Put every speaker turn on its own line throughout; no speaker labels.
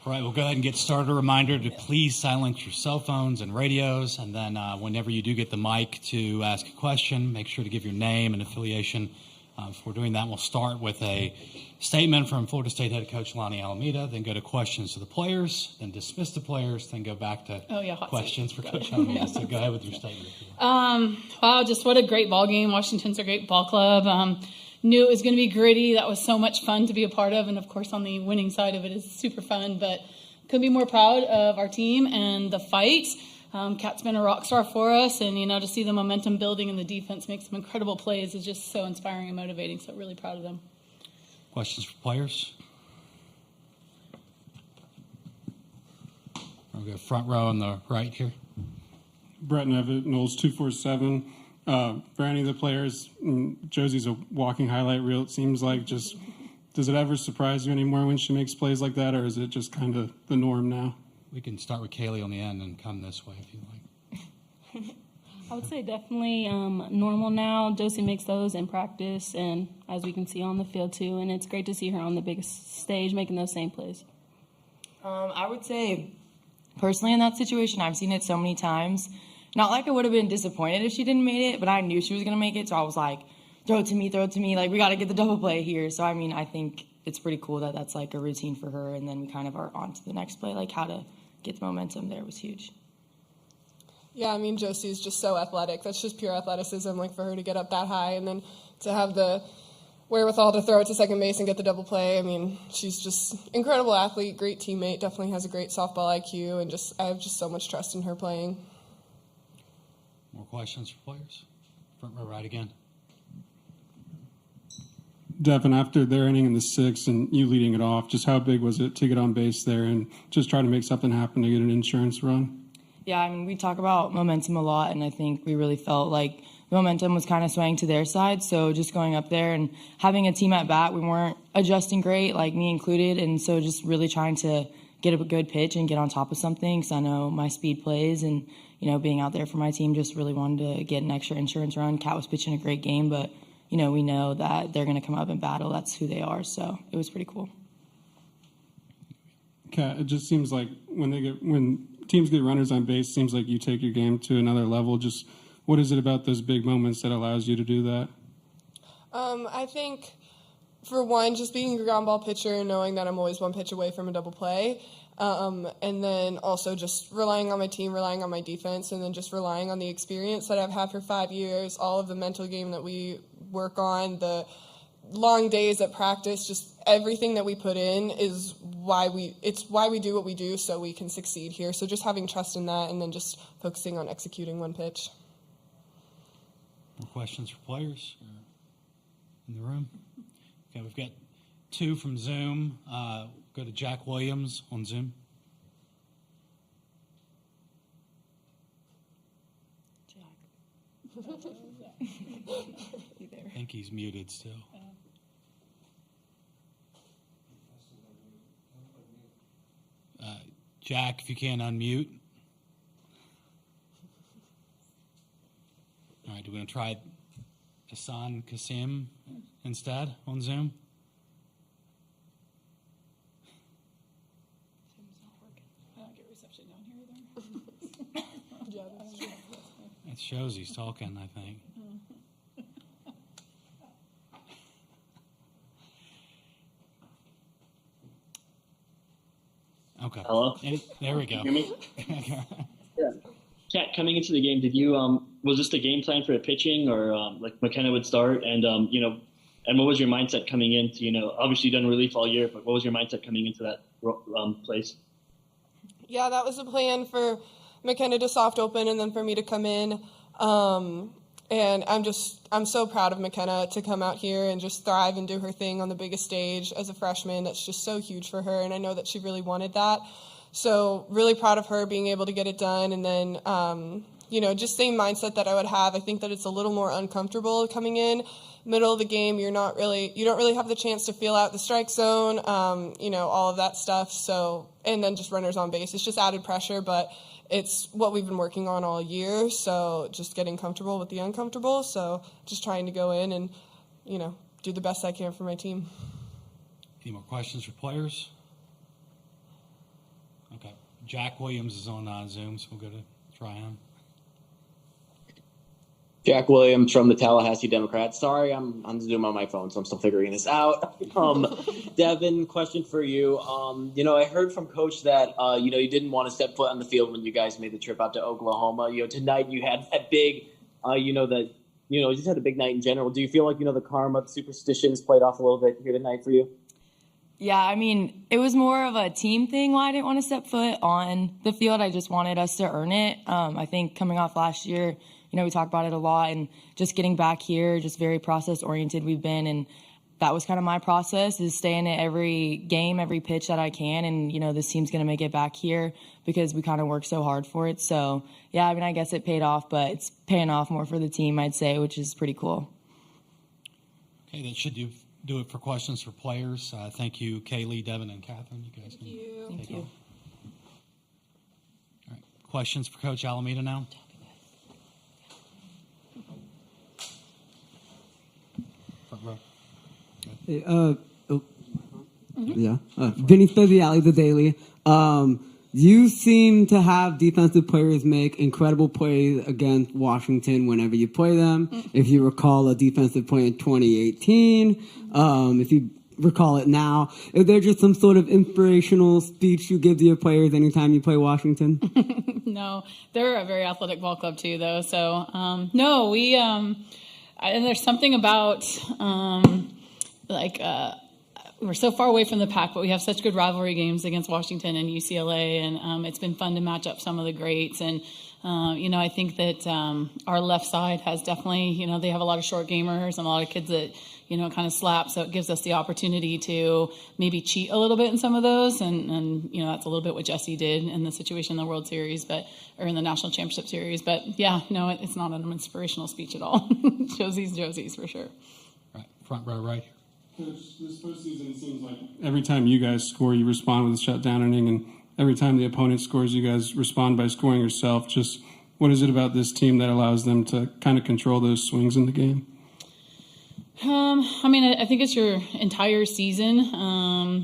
All right, we'll go ahead and get started. A reminder to please silence your cell phones and radios, and then whenever you do get the mic to ask a question, make sure to give your name and affiliation. If we're doing that, we'll start with a statement from Florida State head coach Lonnie Alameda, then go to questions to the players, then dismiss the players, then go back to questions for Coach Alameda. So go ahead with your statement.
Wow, just what a great ball game. Washington's a great ball club. Knew it was going to be gritty. That was so much fun to be a part of, and of course on the winning side of it is super fun, but couldn't be more proud of our team and the fight. Kat's been a rock star for us, and to see the momentum building and the defense make some incredible plays is just so inspiring and motivating, so really proud of them.
Questions for players? We'll go front row on the right here.
Brett Nevitt, Knowles 247. For any of the players, Josie's a walking highlight reel, it seems like. Just does it ever surprise you anymore when she makes plays like that, or is it just kind of the norm now?
We can start with Kaylee on the end and come this way if you like.
I would say definitely normal now. Josie makes those in practice and as we can see on the field too, and it's great to see her on the biggest stage making those same plays.
I would say personally in that situation, I've seen it so many times. Not like I would have been disappointed if she didn't make it, but I knew she was going to make it, so I was like, throw it to me. Like, we got to get the double play here. So, I mean, I think it's pretty cool that that's like a routine for her, and then we kind of are on to the next play. Like, how to get the momentum there was huge.
Yeah, I mean, Josie's just so athletic. That's just pure athleticism, like, for her to get up that high and then to have the wherewithal to throw it to second base and get the double play. I mean, she's just incredible athlete, great teammate, definitely has a great softball IQ, and I have just so much trust in her playing.
More questions for players? Front row right again.
Devin, after their inning in the sixth and you leading it off, just how big was it to get on base there and just try to make something happen to get an insurance run?
Yeah, I mean, we talk about momentum a lot, and I think we really felt like the momentum was kind of swaying to their side. So just going up there and having a team at bat, we weren't adjusting great, like me included, and so just really trying to get a good pitch and get on top of something because I know my speed plays, and being out there for my team, just really wanted to get an extra insurance run. Kat was pitching a great game, but we know that they're going to come up and battle. That's who they are, so it was pretty cool.
Kat, it just seems like when teams get runners on base, it seems like you take your game to another level. Just what is it about those big moments that allows you to do that?
I think, for one, just being a ground ball pitcher and knowing that I'm always one pitch away from a double play. And then also just relying on my team, relying on my defense, and then just relying on the experience that I've had for 5 years, all of the mental game that we work on, the long days at practice, just everything that we put in is why we do what we do so we can succeed here. So just having trust in that and then just focusing on executing one pitch.
More questions for players in the room? Okay, we've got two from Zoom. Go to Jack Williams on Zoom.
Jack.
I think he's muted still. Jack, if you can unmute. All right, do we want to try Hassan Kasim instead on Zoom? It shows he's talking, I think. Okay.
Hello?
There we go.
Hear me? Yeah. Kat, coming into the game, did you was this the game plan for the pitching, or like McKenna would start, and and what was your mindset coming into obviously you've done relief all year, but what was your mindset coming into that place?
Yeah, that was the plan for McKenna to soft open and then for me to come in. And I'm so proud of McKenna to come out here and just thrive and do her thing on the biggest stage as a freshman. That's just so huge for her, and I know that she really wanted that. So really proud of her being able to get it done. And then, just same mindset that I would have. I think that it's a little more uncomfortable coming in. Middle of the game, you don't really have the chance to feel out the strike zone, all of that stuff. So, and then just runners on base. It's just added pressure, but it's what we've been working on all year. So just getting comfortable with the uncomfortable. So just trying to go in and, do the best I can for my team.
Any more questions for players? Okay. Jack Williams is on Zoom, so we'll go to try him.
Jack Williams from the Tallahassee Democrats. Sorry, I'm on Zoom on my phone, so I'm still figuring this out. Devin, question for you. I heard from Coach that you didn't want to step foot on the field when you guys made the trip out to Oklahoma. Tonight you had that big, you just had a big night in general. Do you feel like the karma, the superstitions played off a little bit here tonight for you?
Yeah, I mean, it was more of a team thing why I didn't want to step foot on the field. I just wanted us to earn it. I think coming off last year, we talk about it a lot, and just getting back here, just very process-oriented we've been, and that was kind of my process, is stay in it every game, every pitch that I can, and, this team's going to make it back here because we kind of work so hard for it. So, yeah, I mean, I guess it paid off, but it's paying off more for the team, I'd say, which is pretty cool.
Okay, that should do it for questions for players. Thank you, Kaylee, Devin, and Catherine. You guys can
Thank you.
All right, questions for Coach Alameda now? Front row.
Vinny Speziali, The Daily. You seem to have defensive players make incredible plays against Washington whenever you play them. If you recall a defensive play in 2018, if you recall it now, is there just some sort of inspirational speech you give to your players anytime you play Washington?
No, they're a very athletic ball club too, though. So no, we and there's something about we're so far away from the pack, but we have such good rivalry games against Washington and UCLA, and it's been fun to match up some of the greats. And I think that our left side has definitely, they have a lot of short gamers and a lot of kids that kind of slap, so it gives us the opportunity to maybe cheat a little bit in some of those, and that's a little bit what Jesse did in the situation in the World Series, or in the National Championship Series. But yeah, no, it's not an inspirational speech at all. Josie's for sure.
Right, front row right here.
Coach, this postseason, it seems like every time you guys score, you respond with a shutdown inning, and every time the opponent scores, you guys respond by scoring yourself. Just what is it about this team that allows them to kind of control those swings in the game?
I think it's your entire season.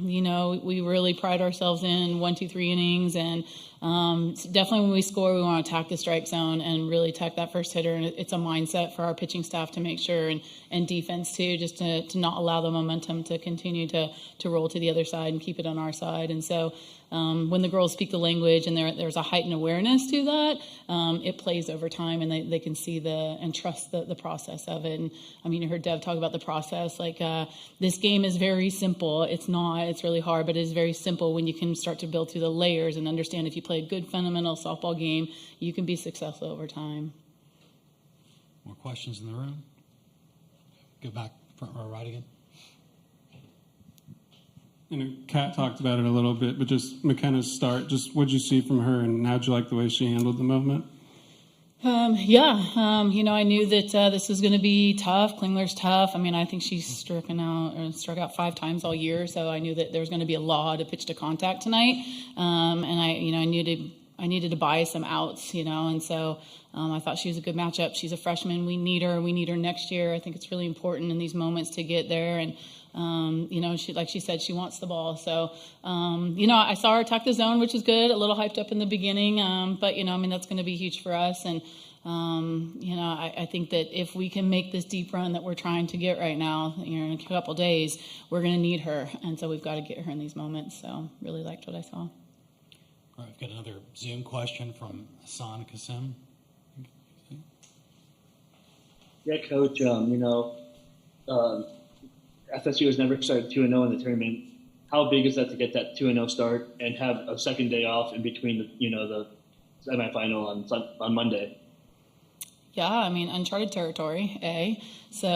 We really pride ourselves in 1, 2, 3 innings, and definitely when we score, we want to attack the strike zone and really attack that first hitter. And it's a mindset for our pitching staff to make sure, and defense too, just to not allow the momentum to continue to roll to the other side and keep it on our side. And so when the girls speak the language and there's a heightened awareness to that, it plays over time, and they can see and trust the process of it. And you heard Dev talk about the process. This game is very simple. It's really hard, but it is very simple when you can start to build through the layers and understand if you play a good fundamental softball game, you can be successful over time.
More questions in the room? Go back, front row right again.
Kat talked about it a little bit, but just McKenna's start, just what did you see from her, and how'd you like the way she handled the moment?
I knew that this was going to be tough. Klingler's tough. I think she's struck out 5 times all year, so I knew that there was going to be a lot of pitch to contact tonight. And I needed to buy some outs, and so I thought she was a good matchup. She's a freshman. We need her. We need her next year. I think it's really important in these moments to get there. And she, like she said, she wants the ball. So, I saw her attack the zone, which is good. A little hyped up in the beginning, but that's going to be huge for us. And I think that if we can make this deep run that we're trying to get right now, in a couple days, we're going to need her, and so we've got to get her in these moments. So, really liked what I saw.
All right, we've got another Zoom question from Hassan Kasim.
Yeah, Coach. FSU has never started 2-0 in the tournament. How big is that to get that 2-0 start and have a second day off in between the semifinal on Monday?
Yeah, uncharted territory, So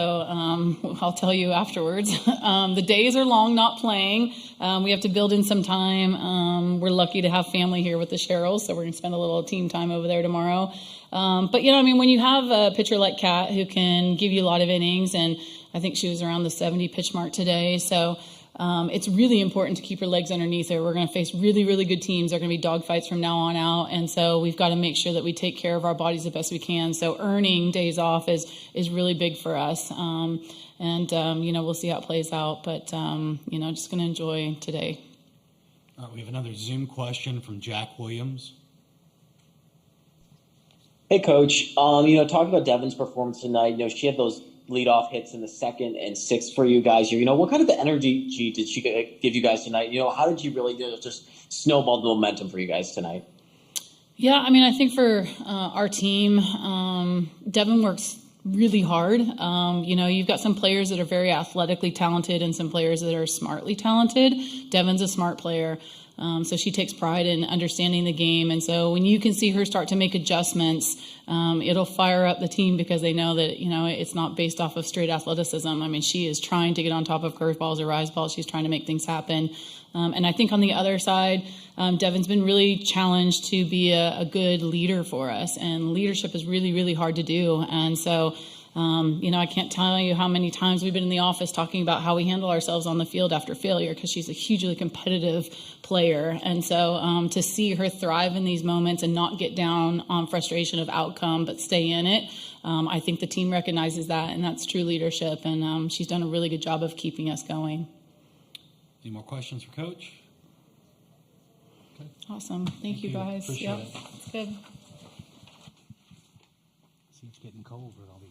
I'll tell you afterwards. The days are long not playing. We have to build in some time. We're lucky to have family here with the Sherrills, so we're going to spend a little team time over there tomorrow. But, when you have a pitcher like Kat who can give you a lot of innings, and I think she was around the 70 pitch mark today, so it's really important to keep her legs underneath her. We're going to face really, really good teams. They're going to be dogfights from now on out. And so we've got to make sure that we take care of our bodies the best we can. So earning days off is really big for us. We'll see how it plays out. But, just going to enjoy today.
All right, we have another Zoom question from Jack Williams.
Hey, Coach. Talking about Devin's performance tonight, she had those leadoff hits in the second and sixth for you guys here. What kind of energy did she give you guys tonight? How did you really just snowball the momentum for you guys tonight?
Yeah, I mean, I think for our team, Devin works really hard. You've got some players that are very athletically talented and some players that are smartly talented. Devin's a smart player. So she takes pride in understanding the game. And so when you can see her start to make adjustments, it'll fire up the team because they know that, it's not based off of straight athleticism. I mean, she is trying to get on top of curveballs or rise balls. She's trying to make things happen. And I think on the other side, Devin's been really challenged to be a good leader for us. And leadership is really, really hard to do. And so, I can't tell you how many times we've been in the office talking about how we handle ourselves on the field after failure because she's a hugely competitive player. And so to see her thrive in these moments and not get down on frustration of outcome but stay in it, I think the team recognizes that, and that's true leadership. And she's done a really good job of keeping us going.
Any more questions for Coach? Okay.
Awesome. Thank you, guys.
Appreciate it.
It's good.
See, it's getting cold with all these.